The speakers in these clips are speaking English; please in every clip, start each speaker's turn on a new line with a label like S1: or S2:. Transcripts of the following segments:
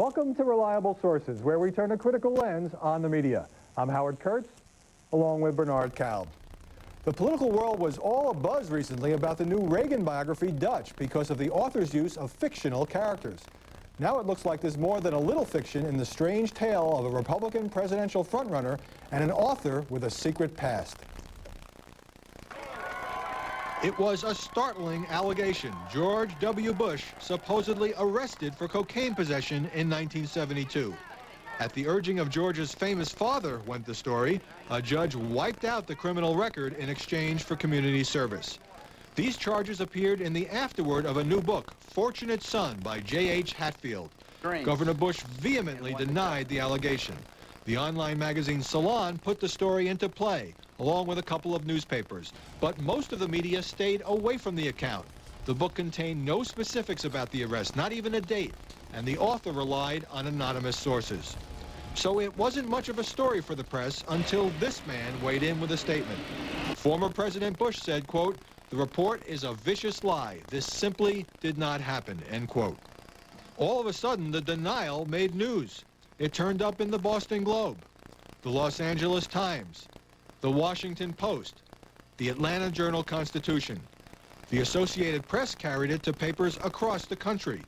S1: Welcome to Reliable Sources, where we turn a critical lens on the media. I'm Howard Kurtz, along with Bernard Kalb. The political world was all abuzz recently about the new Reagan biography, Dutch, because of the author's use of fictional characters. Now it looks like there's more than a little fiction in the strange tale of a Republican presidential frontrunner and an author with a secret past.
S2: It was a startling allegation. George W. Bush supposedly arrested for cocaine possession in 1972. At the urging of George's famous father, went the story, a judge wiped out the criminal record in exchange for community service. These charges appeared in the afterword of a new book, Fortunate Son, by J.H. Hatfield. Governor Bush vehemently denied the allegation. The online magazine Salon put the story into play, along with a couple of newspapers. But most of the media stayed away from the account. The book contained no specifics about the arrest, not even a date, and the author relied on anonymous sources. So it wasn't much of a story for the press until this man weighed in with a statement. Former President Bush said, quote, "The report is a vicious lie. This simply did not happen," end quote. All of a sudden, the denial made news. It turned up in the Boston Globe, the Los Angeles Times, the Washington Post, the Atlanta Journal-Constitution. The Associated Press carried it to papers across the country.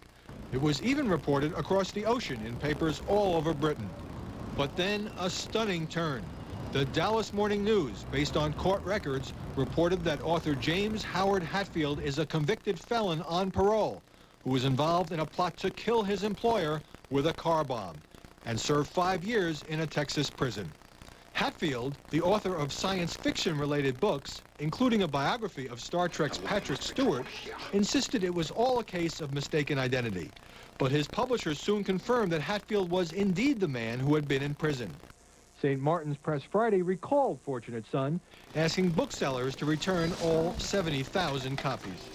S2: It was even reported across the ocean in papers all over Britain. But then a stunning turn. The Dallas Morning News, based on court records, reported that author James Howard Hatfield is a convicted felon on parole who was involved in a plot to kill his employer with a car bomb and served 5 years in a Texas prison. Hatfield, the author of science fiction-related books, including a biography of Star Trek's Patrick Stewart, insisted it was all a case of mistaken identity. But his publishers soon confirmed that Hatfield was indeed the man who had been in prison. St. Martin's Press Friday recalled Fortunate Son, asking booksellers to return all 70,000 copies.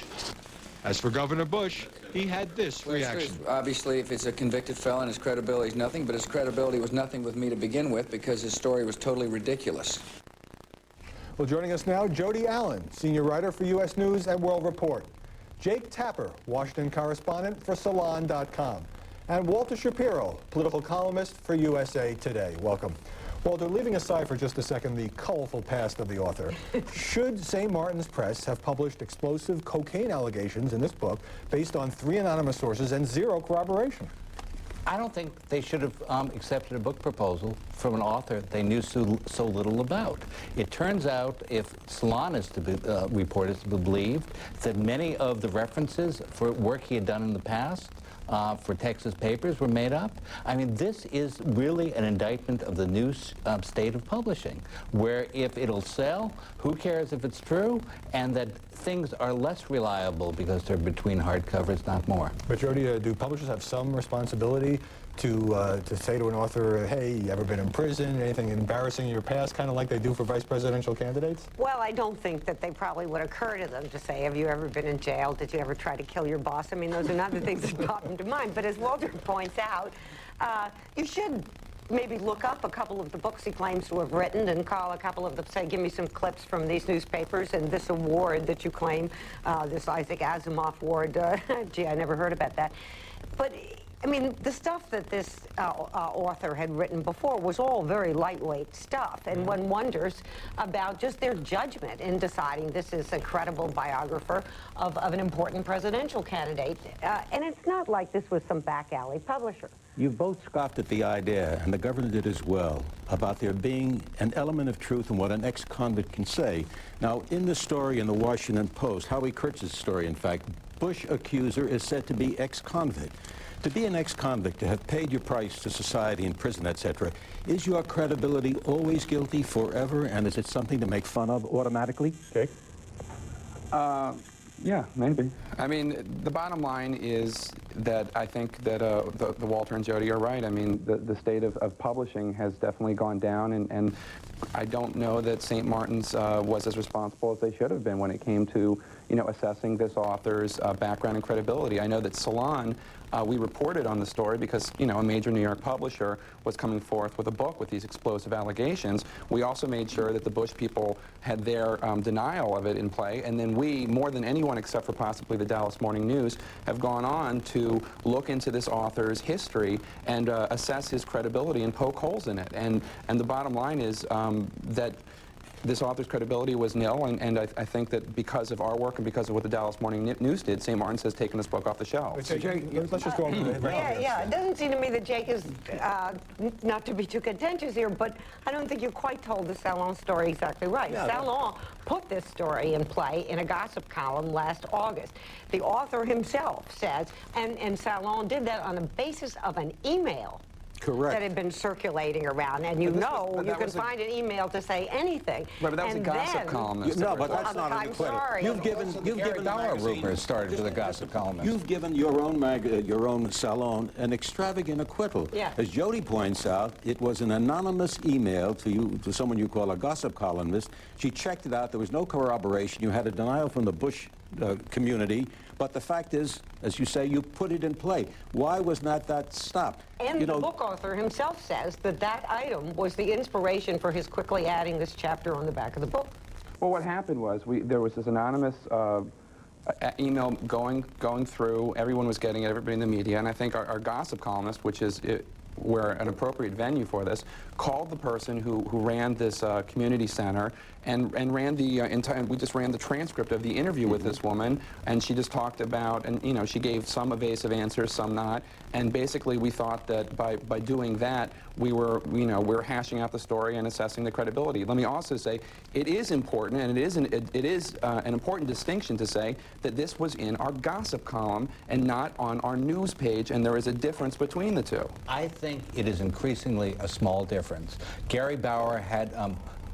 S2: As for Governor Bush, he had this reaction.
S3: Obviously, if it's a convicted felon, his credibility is nothing, but his credibility was nothing with me to begin with because his story was totally ridiculous.
S1: Well, joining us now, Jody Allen, senior writer for U.S. News and World Report. Jake Tapper, Washington correspondent for Salon.com. And Walter Shapiro, political columnist for USA Today. Welcome. Walter, leaving aside for just a second the colorful past of the author, should St. Martin's Press have published explosive cocaine allegations in this book based on 3 anonymous sources and 0 corroboration?
S4: I don't think they should have accepted a book proposal from an author they knew so little about. It turns out, if Salon is to be reported to be believed, that many of the references for work he had done in the past for Texas papers were made up. I mean, this is really an indictment of the new state of publishing, where if it'll sell, who cares if it's true, and that things are less reliable because they're between hardcovers, not more.
S1: But Jody, do publishers have some responsibility to say to an author, hey, you ever been in prison, anything embarrassing in your past, kind of like they do for vice presidential candidates?
S5: Well, I don't think that they probably would occur to them to say, have you ever been in jail? Did you ever try to kill your boss? I mean, those are not the things that pop into mind. But as Walter points out, you should maybe look up a couple of the books he claims to have written and call a couple of them, say, give me some clips from these newspapers and this award that you claim, this Isaac Asimov award. Gee, I never heard about that. But I mean, the stuff that this author had written before was all very lightweight stuff, and one wonders about just their judgment in deciding this is a credible biographer of an important presidential candidate. And it's not like this was some back alley publisher.
S6: You've both scoffed at the idea, and the governor did as well, about there being an element of truth in what an ex-convict can say. Now, in the story in the Washington Post, Howie Kurtz's story, in fact, Bush accuser is said to be ex-convict. To be an ex-convict, to have paid your price to society in prison, etc., is your credibility always guilty forever, and is it something to make fun of automatically?
S1: Jake?
S7: Yeah, maybe. I mean, the bottom line is that I think that the Walter and Jody are right. I mean, the state of publishing has definitely gone down, and I don't know that St. Martin's was as responsible as they should have been when it came to, assessing this author's background and credibility. I know that Salon, we reported on the story because, a major New York publisher was coming forth with a book with these explosive allegations. We also made sure that the Bush people had their denial of it in play, and then we, more than anyone except for possibly the Dallas Morning News, have gone on to to look into this author's history and assess his credibility and poke holes in it. And the bottom line is that this author's credibility was nil, and I think that because of our work and because of what the Dallas Morning News did, St. Martin's has taken this book off the shelves.
S1: Let's just go over the
S5: Yeah, it doesn't seem to me that Jake is, not to be too contentious here, but I don't think you quite told the Salon story exactly right. Salon put this story in play in a gossip column last August. The author himself says, and Salon did that on the basis of an email.
S6: Correct.
S5: That had been circulating around, and you can find an email to say anything.
S7: Right, but that was a gossip columnist.
S6: No, but that's not an acquittal.
S5: Sorry.
S6: You've given
S4: Gary Bauer
S6: magazine-
S4: rumors started with a gossip columnist.
S6: You've given your own Salon an extravagant acquittal.
S5: Yeah.
S6: As Jody points out, it was an anonymous email to someone you call a gossip columnist. She checked it out. There was no corroboration. You had a denial from the Bush community. But the fact is, as you say, you put it in play. Why was not that stopped?
S5: And the book author himself says that that item was the inspiration for his quickly adding this chapter on the back of the book.
S7: Well, what happened was there was this anonymous email going through. Everyone was getting it, everybody in the media, and I think our gossip columnist, which is where an appropriate venue for this, called the person who ran this community center and ran the entire. We just ran the transcript of the interview with this woman, and she just talked about, and you know, she gave some evasive answers, some not, and basically we thought that by doing that we were hashing out the story and assessing the credibility. Let me also say it is important, and it is an important distinction to say that this was in our gossip column and not on our news page, and there is a difference between the two.
S4: I think it is increasingly a small difference. Gary Bauer had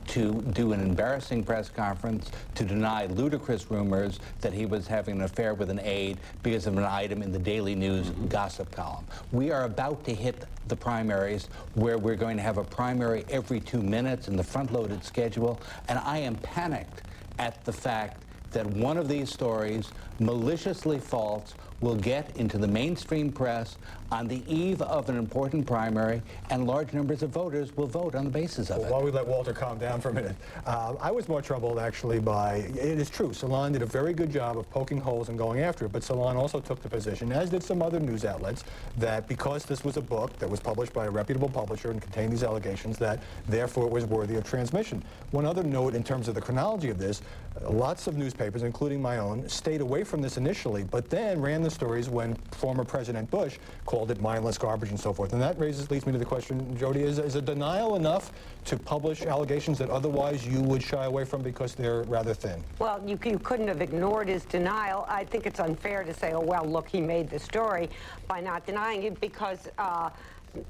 S4: to do an embarrassing press conference to deny ludicrous rumors that he was having an affair with an aide because of an item in the Daily News gossip column. We are about to hit the primaries where we're going to have a primary every 2 minutes in the front-loaded schedule, and I am panicked at the fact that one of these stories, maliciously false, will get into the mainstream press on the eve of an important primary, and large numbers of voters will vote on the basis of it.
S1: While we let Walter calm down for a minute, I was more troubled actually by, it is true, Salon did a very good job of poking holes and going after it, but Salon also took the position, as did some other news outlets, that because this was a book that was published by a reputable publisher and contained these allegations, that therefore it was worthy of transmission. One other note in terms of the chronology of this, lots of newspapers, including my own, stayed away from this initially, but then ran the stories when former President Bush called it mindless garbage and so forth. And that leads me to the question, Jody, is a denial enough to publish allegations that otherwise you would shy away from because they're rather thin?
S5: Well, you couldn't have ignored his denial. I think it's unfair to say, oh, well, look, he made the story by not denying it, because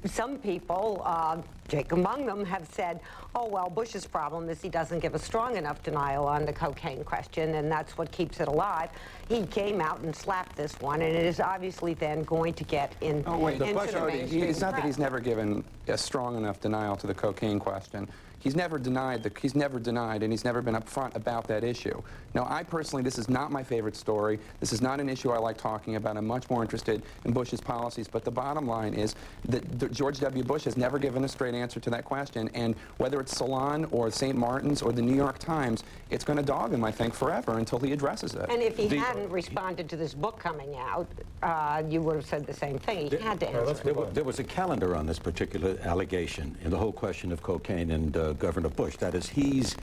S5: some people, Jake among them, have said, oh, well, Bush's problem is he doesn't give a strong enough denial on the cocaine question, and that's what keeps it alive. He came out and slapped this one, and it is obviously then going to get into the mainstream
S7: It's not that
S5: press.
S7: he's never given a strong enough denial to the cocaine question. He's never denied, and he's never been upfront about that issue. Now, I personally, this is not my favorite story. This is not an issue I like talking about. I'm much more interested in Bush's policies. But the bottom line is that George W. Bush has never given a straight answer to that question. And whether it's Salon or St. Martin's or the New York Times, it's going to dog him, I think, forever until he addresses it.
S5: And if he hadn't responded to this book coming out, you would have said the same thing. He had to answer.
S6: There was a calendar on this particular allegation in the whole question of cocaine and Governor Bush. That is, he's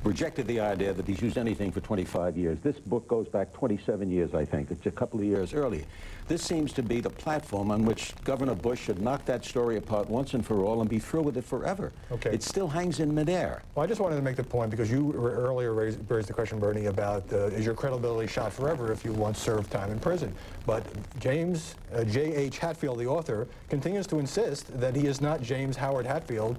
S6: rejected the idea that he's used anything for 25 years. This book goes back 27 years, I think. It's a couple of years earlier. This seems to be the platform on which Governor Bush should knock that story apart once and for all and be through with it forever.
S1: Okay.
S6: It still hangs in midair.
S1: Well, I just wanted to make the point, because you earlier raised the question, Bernie, about is your credibility shot forever if you once served time in prison? But James J.H. Hatfield, the author, continues to insist that he is not James Howard Hatfield,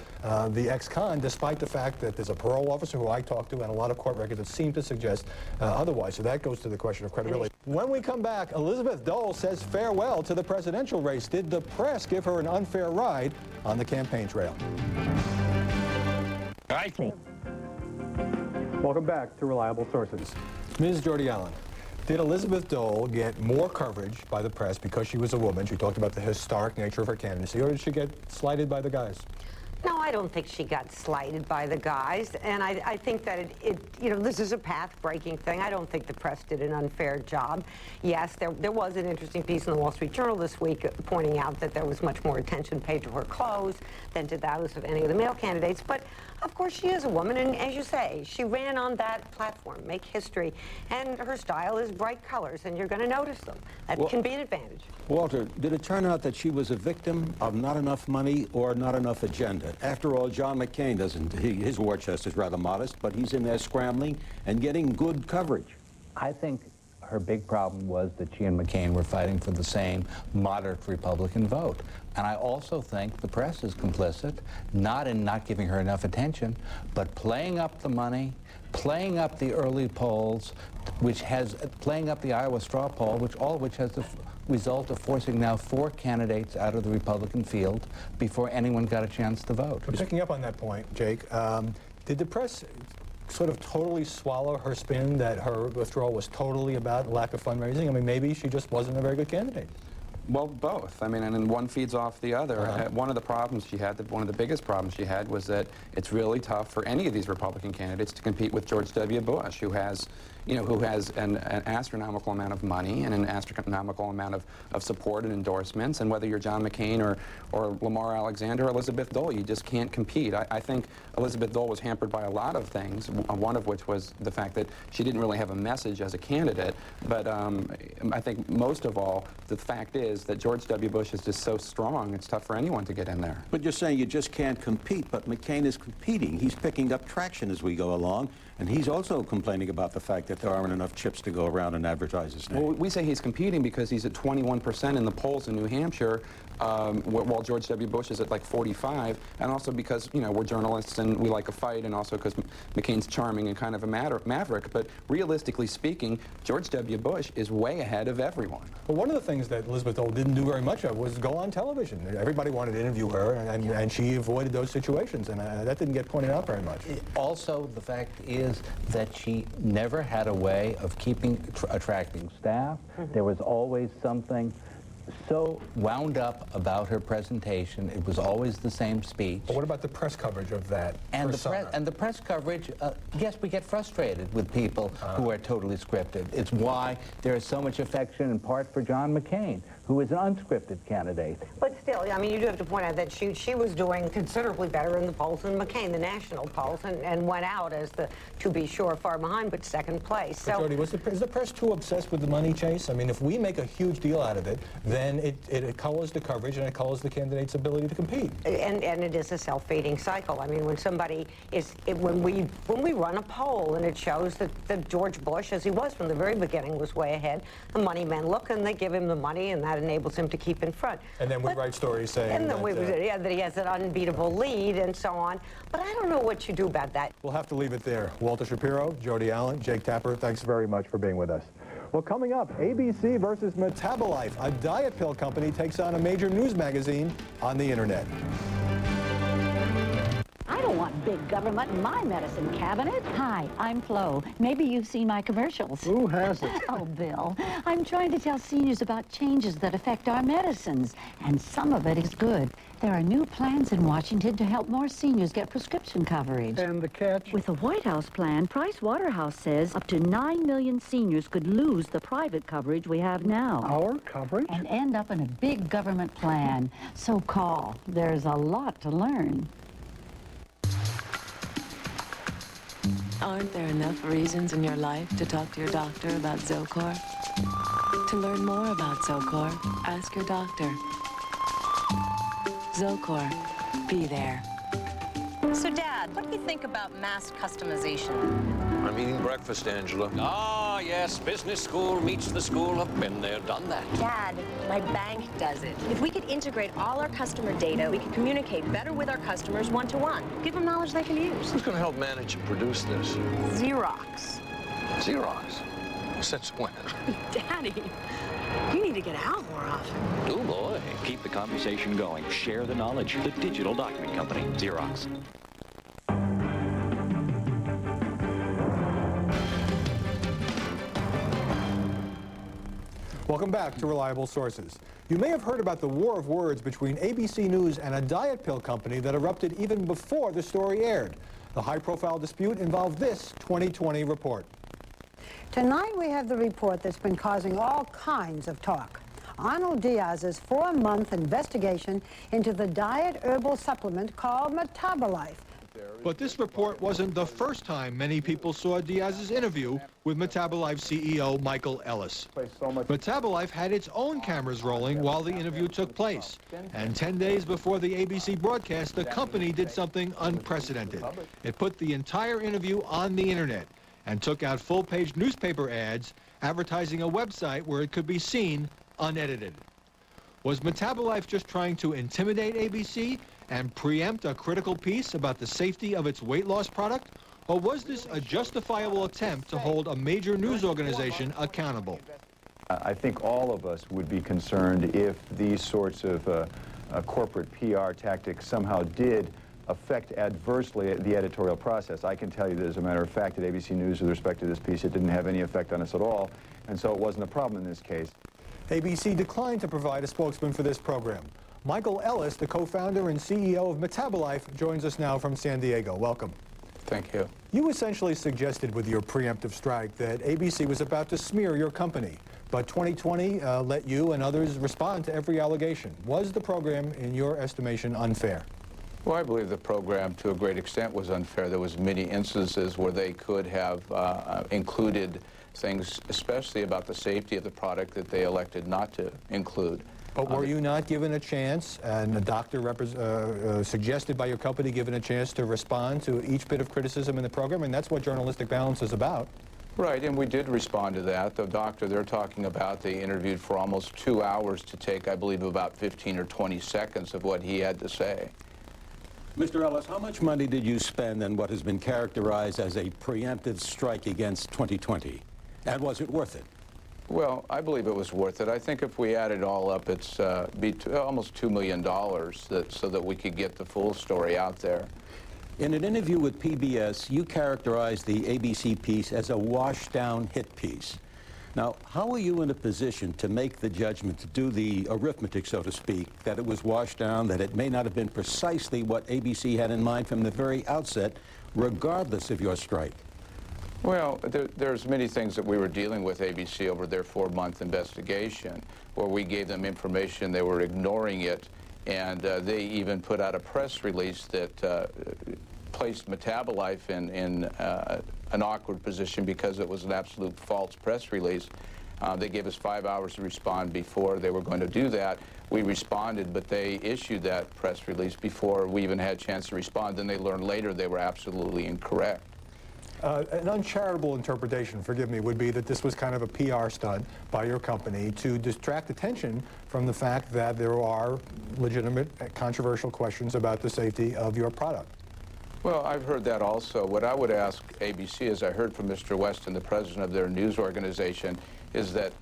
S1: the ex-con, despite the fact that there's a parole officer who I talked to and a lot of court records that seem to suggest otherwise. So that goes to the question of credibility. When we come back, Elizabeth Dole says farewell to the presidential race. Did the press give her an unfair ride on the campaign trail? Welcome back to Reliable Sources. Ms. Jody Allen, did Elizabeth Dole get more coverage by the press because she was a woman? She talked about the historic nature of her candidacy, or did she get slighted by the guys?
S5: No, I don't think she got slighted by the guys, and I think that this is a path-breaking thing. I don't think the press did an unfair job. Yes, there was an interesting piece in the Wall Street Journal this week pointing out that there was much more attention paid to her clothes than to those of any of the male candidates, but of course she is a woman, and as you say, she ran on that platform, make history, and her style is bright colors, and you're going to notice them. That can be an advantage.
S6: Walter, did it turn out that she was a victim of not enough money or not enough agenda? After all, John McCain his war chest is rather modest, but he's in there scrambling and getting good coverage.
S4: I think her big problem was that she and McCain were fighting for the same moderate Republican vote. And I also think the press is complicit, not in not giving her enough attention, but playing up the money, playing up the early polls, playing up the Iowa straw poll, all of which has the result of forcing now 4 candidates out of the Republican field before anyone got a chance to vote.
S1: But picking up on that point, Jake, did the press sort of totally swallow her spin that her withdrawal was totally about lack of fundraising? I mean, maybe she just wasn't a very good candidate.
S7: Well, both. I mean, and then one feeds off the other. One of the problems she had, one of the biggest problems she had, was that it's really tough for any of these Republican candidates to compete with George W. Bush, who has an astronomical amount of money and an astronomical amount of support and endorsements. And whether you're John McCain or Lamar Alexander or Elizabeth Dole, you just can't compete. I think Elizabeth Dole was hampered by a lot of things, one of which was the fact that she didn't really have a message as a candidate. But I think most of all, the fact is that George W. Bush is just so strong, it's tough for anyone to get in there.
S6: But you're saying you just can't compete, but McCain is competing. He's picking up traction as we go along, and he's also complaining about the fact that there aren't enough chips to go around and advertise his name.
S7: Well, we say he's competing because he's at 21% in the polls in New Hampshire, while George W. Bush is at like 45, and also because, we're journalists and we like a fight, and also because McCain's charming and kind of a maverick. But realistically speaking, George W. Bush is way ahead of everyone.
S1: Well, one of the things that Elizabeth Dole didn't do very much of was go on television. Everybody wanted to interview her, and she avoided those situations, and that didn't get pointed out very much.
S4: Also, the fact is that she never had a way of attracting staff. There was always something so wound up about her presentation. It was always the same speech.
S1: But what about the press coverage of that?
S4: And the press coverage, yes, we get frustrated with people who are totally scripted. It's why there is so much affection in part for John McCain, who is an unscripted candidate.
S5: But still, I mean, you do have to point out that she was doing considerably better in the polls than McCain, the national polls, and went out as the, to be sure, far behind, but second place.
S1: So, Jody, is the press too obsessed with the money chase? I mean, if we make a huge deal out of it, then it colors the coverage and it colors the candidate's ability to compete.
S5: And it is a self-feeding cycle. I mean, when somebody is, when we run a poll and it shows that George Bush, as he was from the very beginning, was way ahead, the money men look and they give him the money, and that enables him to keep in front.
S1: And then we write stories saying
S5: that he has an unbeatable lead and so on. But I don't know what you do about that.
S1: We'll have to leave it there. Walter Shapiro, Jody Allen, Jake Tapper, thanks very much for being with us. Well, coming up, ABC versus Metabolife. A diet pill company takes on a major news magazine on the internet.
S8: I don't want big government in my medicine cabinet. Hi, I'm Flo. Maybe you've seen my commercials.
S1: Who hasn't?
S8: Oh, Bill, I'm trying to tell seniors about changes that affect our medicines, and some of it is good. There are new plans in Washington to help more seniors get prescription coverage.
S9: And the catch?
S8: With the White House plan, Price Waterhouse says up to 9 million seniors could lose the private coverage we have now.
S9: Our coverage?
S8: And end up in a big government plan. So call. There's a lot to learn.
S10: Aren't there enough reasons in your life to talk to your doctor about Zocor? To learn more about Zocor, ask your doctor. Zocor, be there.
S11: So, Dad, what do you think about mass customization?
S12: I'm eating breakfast, Angela. Ah, yes, business school meets the school. I've been there, done that.
S11: Dad, my bank does it. If we could integrate all our customer data, we could communicate better with our customers one-to-one. Give them knowledge they can use.
S12: Who's going to help manage and produce this?
S11: Xerox.
S12: Xerox? Since when?
S11: Daddy, you need to get out more often.
S12: Oh, boy.
S13: Keep the conversation going. Share the knowledge. The Digital Document Company, Xerox.
S1: Welcome back to Reliable Sources. You may have heard about the war of words between ABC News and a diet pill company that erupted even before the story aired. The high-profile dispute involved this 2020 report.
S9: Tonight we have the report that's been causing all kinds of talk. Arnold Diaz's 4-month investigation into the diet herbal supplement called Metabolife.
S2: But this report wasn't the first time many people saw Diaz's interview with Metabolife CEO Michael Ellis. Metabolife had its own cameras rolling while the interview took place. And 10 days before the ABC broadcast, the company did something unprecedented. It put the entire interview on the internet and took out full-page newspaper ads advertising a website where it could be seen unedited. Was Metabolife just trying to intimidate ABC and preempt a critical piece about the safety of its weight loss product? Or was this a justifiable attempt to hold a major news organization accountable?
S14: I think all of us would be concerned if these sorts of corporate PR tactics somehow did affect adversely the editorial process. I can tell you that, as a matter of fact, at ABC News, with respect to this piece, it didn't have any effect on us at all, and so it wasn't a problem in this case.
S1: ABC declined to provide a spokesman for this program. Michael Ellis, the co-founder and CEO of Metabolife, joins us now from San Diego. Welcome.
S4: Thank you.
S1: You essentially suggested with your preemptive strike that ABC was about to smear your company, but 2020 let you and others respond to every allegation. Was the program, in your estimation, unfair?
S15: Well, I believe the program, to a great extent, was unfair. There was many instances where they could have included things, especially about the safety of the product, that they elected not to include.
S1: But were you not given a chance, and a doctor suggested by your company given a chance to respond to each bit of criticism in the program? And that's what journalistic balance is about.
S15: Right, and we did respond to that. The doctor they're talking about, they interviewed for almost 2 hours to take, I believe, about 15 or 20 seconds of what he had to say.
S6: Mr. Ellis, how much money did you spend on what has been characterized as a preemptive strike against 2020? And was it worth it?
S15: Well, I believe it was worth it. I think if we add it all up, it's almost $2 million so that we could get the full story out there.
S6: In an interview with PBS, you characterized the ABC piece as a washed-down hit piece. Now, how are you in a position to make the judgment, to do the arithmetic, so to speak, that it was washed down, that it may not have been precisely what ABC had in mind from the very outset, regardless of your strike?
S15: Well, there's many things that we were dealing with ABC over their 4-month investigation, where we gave them information, they were ignoring it, and they even put out a press release that placed Metabolife in an awkward position because it was an absolute false press release. They gave us 5 hours to respond before they were going to do that. We responded, but they issued that press release before we even had a chance to respond. Then they learned later they were absolutely incorrect.
S1: An uncharitable interpretation, forgive me, would be that this was kind of a PR stunt by your company to distract attention from the fact that there are legitimate controversial questions about the safety of your product.
S15: Well, I've heard that also. What I would ask ABC, as I heard from Mr. Weston, the president of their news organization, is that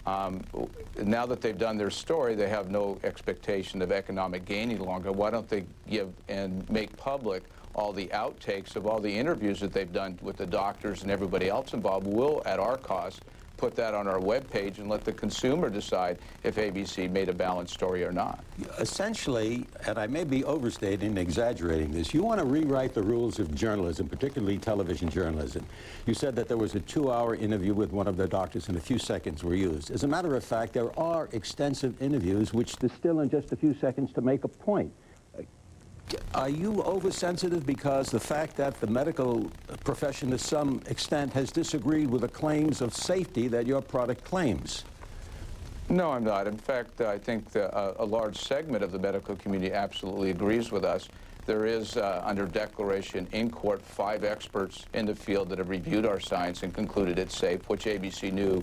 S15: now that they've done their story, they have no expectation of economic gain any longer. Why don't they give and make public all the outtakes of all the interviews that they've done with the doctors and everybody else involved? We'll, at our cost, put that on our webpage and let the consumer decide if ABC made a balanced story or not.
S6: Essentially, and I may be overstating and exaggerating this, you want to rewrite the rules of journalism, particularly television journalism. You said that there was a 2-hour interview with one of the doctors and a few seconds were used. As a matter of fact, there are extensive interviews which distill in just a few seconds to make a point. Are you oversensitive because the fact that the medical profession to some extent has disagreed with the claims of safety that your product claims?
S15: No, I'm not. In fact, I think a large segment of the medical community absolutely agrees with us. There is, under declaration in court, 5 experts in the field that have reviewed our science and concluded it's safe, which ABC knew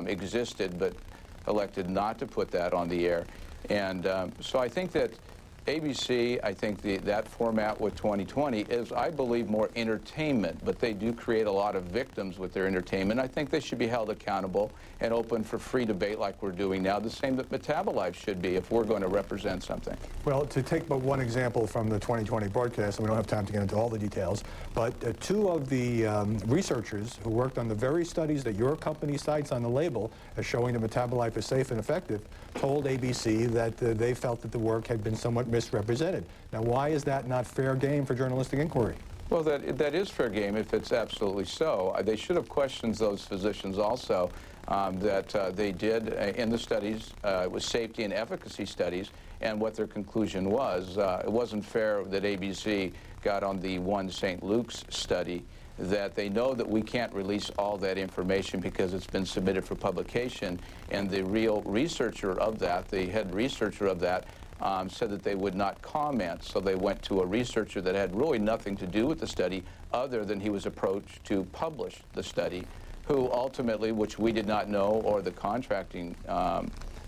S15: existed, but elected not to put that on the air. And so I think that ABC, I think that format with 2020 is, I believe, more entertainment, but they do create a lot of victims with their entertainment. I think they should be held accountable and open for free debate like we're doing now, the same that Metabolife should be if we're going to represent something.
S1: Well, to take but one example from the 2020 broadcast, and we don't have time to get into all the details, but two of the researchers who worked on the very studies that your company cites on the label as showing that Metabolife is safe and effective told ABC that they felt that the work had been somewhat misrepresented. Now, why is that not fair game for journalistic inquiry?
S15: Well, that is fair game if it's absolutely so. They should have questioned those physicians also that they did in the studies, it was safety and efficacy studies, and what their conclusion was. It wasn't fair that ABC got on the one St. Luke's study, that they know that we can't release all that information because it's been submitted for publication, and the real researcher of that, the head researcher of that, said that they would not comment, so they went to a researcher that had really nothing to do with the study other than he was approached to publish the study, who ultimately, which we did not know, or the contracting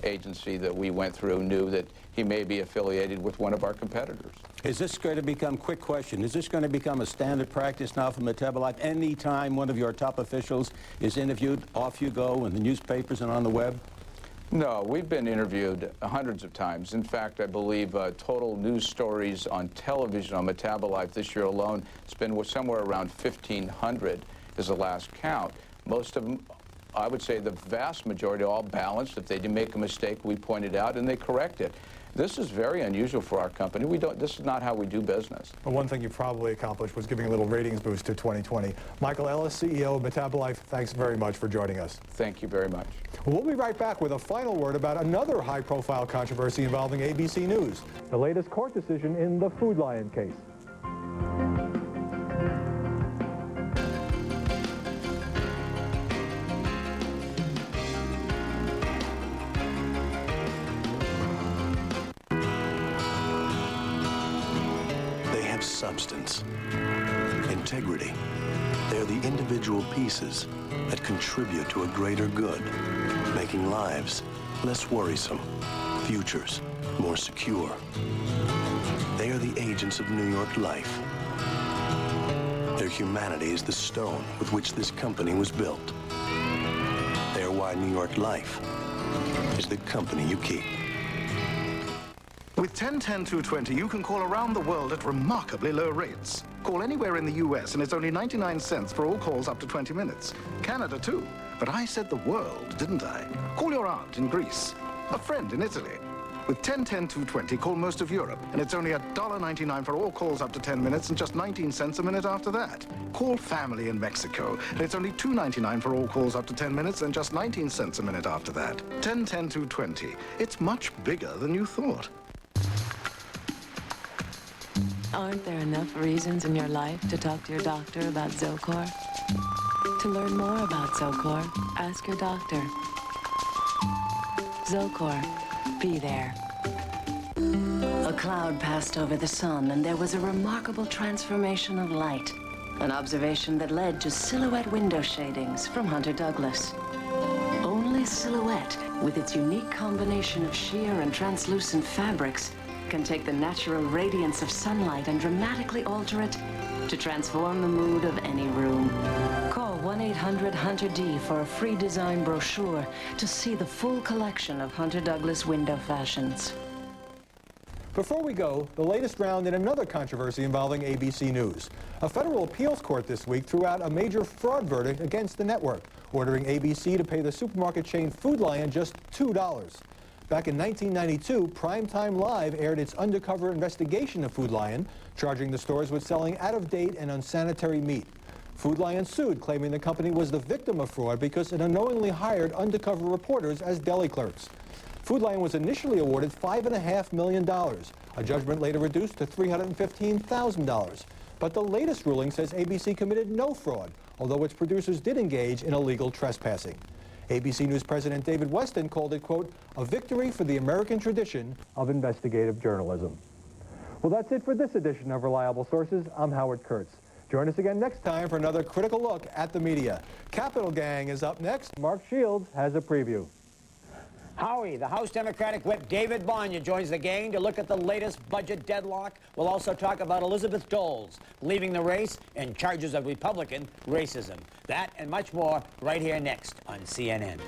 S15: agency that we went through knew that he may be affiliated with one of our competitors.
S6: Is this going to become, quick question, is this going to become a standard practice now for Metabolife? Any time one of your top officials is interviewed, off you go in the newspapers and on the web?
S15: No, we've been interviewed hundreds of times. In fact, I believe total news stories on television on Metabolife this year alone, it's been somewhere around 1,500 is the last count. Most of them, I would say the vast majority, all balanced. If they did make a mistake, we pointed out and they correct it. This is very unusual for our company. This is not how we do business.
S1: Well, one thing you probably accomplished was giving a little ratings boost to 2020. Michael Ellis, CEO of Metabolife, thanks very much for joining us.
S15: Thank you very much.
S1: We'll be right back with a final word about another high-profile controversy involving ABC News, the latest court decision in the Food Lion case.
S16: Substance, integrity. They're the individual pieces that contribute to a greater good, making lives less worrisome, futures more secure. They are the agents of New York life. Their humanity is the stone with which this company was built. They are why New York Life is the company you keep.
S17: With 10-10-220, you can call around the world at remarkably low rates. Call anywhere in the US and it's only 99 cents for all calls up to 20 minutes. Canada too. But I said the world, didn't I? Call your aunt in Greece, a friend in Italy. With 10-10-220, call most of Europe, and it's only $1.99 for all calls up to 10 minutes and just 19 cents a minute after that. Call family in Mexico, and it's only $2.99 for all calls up to 10 minutes and just 19 cents a minute after that. 10-10-220. It's much bigger than you thought.
S10: Aren't there enough reasons in your life to talk to your doctor about Zocor? To learn more about Zocor, ask your doctor. Zocor, be there.
S18: A cloud passed over the sun, and there was a remarkable transformation of light. An observation that led to silhouette window shadings from Hunter Douglas. Only Silhouette, with its unique combination of sheer and translucent fabrics, can take the natural radiance of sunlight and dramatically alter it to transform the mood of any room. Call 1-800-HUNTER-D for a free design brochure to see the full collection of Hunter Douglas window fashions.
S1: Before we go, the latest round in another controversy involving ABC News. A federal appeals court this week threw out a major fraud verdict against the network, ordering ABC to pay the supermarket chain Food Lion just $2. Back in 1992, Primetime Live aired its undercover investigation of Food Lion, charging the stores with selling out-of-date and unsanitary meat. Food Lion sued, claiming the company was the victim of fraud because it unknowingly hired undercover reporters as deli clerks. Food Lion was initially awarded $5.5 million. A judgment later reduced to $315,000. But the latest ruling says ABC committed no fraud, although its producers did engage in illegal trespassing. ABC News President David Westin called it, quote, a victory for the American tradition of investigative journalism. Well, that's it for this edition of Reliable Sources. I'm Howard Kurtz. Join us again next time for another critical look at the media. Capital Gang is up next. Mark Shields has a preview.
S19: Howie, the House Democratic Whip David Bonya joins the gang to look at the latest budget deadlock. We'll also talk about Elizabeth Doles leaving the race and charges of Republican racism. That and much more right here next on CNN.